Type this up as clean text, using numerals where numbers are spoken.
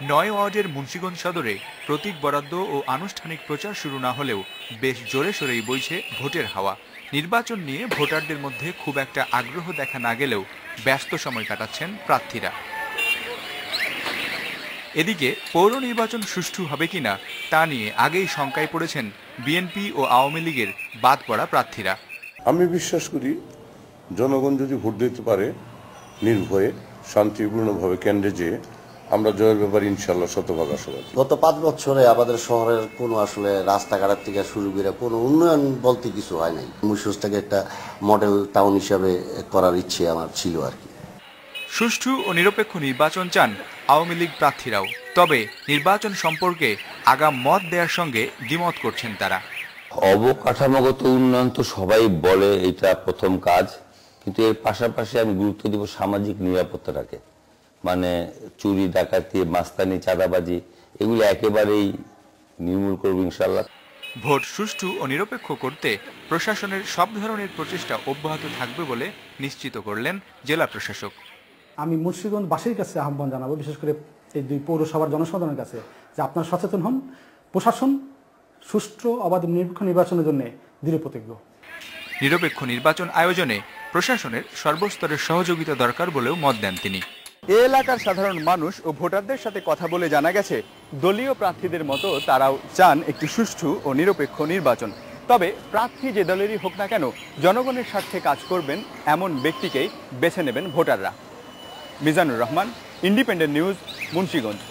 ৯ ওয়ার্ডের মুন্সিগঞ্জ সদরে প্রতীক বরাদ্দ ও আনুষ্ঠানিক প্রচার শুরু না হলেও বেশ জোরে সোরেই বইছে ভোটের হাওয়া। নির্বাচন নিয়ে ভোটারদের মধ্যে খুব একটা আগ্রহ দেখা না গেলেও ব্যস্ত সময় কাটাচ্ছেন প্রার্থীরা। এদিকে পৌর নির্বাচন সুষ্ঠু হবে কিনা তা নিয়ে আগেই শঙ্কায় পড়েছেন বিএনপি ও আওয়ামী লীগের বাদ পড়া প্রার্থীরা। আমি বিশ্বাস করি জনগণ যদি ভোট দিতে পারে নির্ভয়ে শান্তিপূর্ণভাবে কেন্দ্রে যেয়ে আমরা জয়ের ব্যাপারে ইনশাল্লাহ শতভাগ আশাবাদী। গত 5 বছরে আমাদের শহরের কোনো আসলে রাস্তাঘাট থেকে শুরু করে কোনো উন্নয়ন বলতে কিছু হয় নাই। মুন্সিগঞ্জটাকে একটা মডেল টাউন হিসাবে করার ইচ্ছে আমার ছিল আর কি। সুষ্ঠু ও নিরপেক্ষ নির্বাচন চান আওয়ামী লীগ প্রার্থীরাও। তবে নির্বাচন সম্পর্কে আগাম মত দেওয়ার সঙ্গে দ্বিমত করছেন তারা। অবকাঠামোগত উন্নয়ন তো সবাই বলে এটা প্রথম কাজ, কিন্তু এর পাশাপাশি আমি গুরুত্ব দিব সামাজিক নিরাপত্তাটাকে। মানে চুরি ডাকাতি মাস্তানি চাঁদাবাজি এগুলো একেবারেই নির্মূল করব ইনশাআল্লাহ। ভোট সুষ্ঠু ও নিরপেক্ষ করতে প্রশাসনের সব ধরনের প্রচেষ্টা অব্যাহত থাকবে বলে নিশ্চিত করলেন জেলা প্রশাসক। আমি মুন্সিগঞ্জবাসীর কাছে আহ্বান জানাবো, বিশেষ করে এই 2 পৌরসভার জনসাধারণের কাছে, যে আপনারা সচেতন হন। প্রশাসন সুষ্ঠু অবাধ নিরপেক্ষ নির্বাচনের জন্য দৃঢ় প্রতিজ্ঞ। নিরপেক্ষ নির্বাচন আয়োজনে প্রশাসনের সর্বস্তরের সহযোগিতা দরকার বলেও মত দেন তিনি। এ এলাকার সাধারণ মানুষ ও ভোটারদের সাথে কথা বলে জানা গেছে, দলীয় প্রার্থীদের মতো তারাও চান একটি সুষ্ঠু ও নিরপেক্ষ নির্বাচন। তবে প্রার্থী যে দলেরই হোক না কেন জনগণের স্বার্থে কাজ করবেন এমন ব্যক্তিকেই বেছে নেবেন ভোটাররা। Mizanur Rahman, independent news, Munshiganj.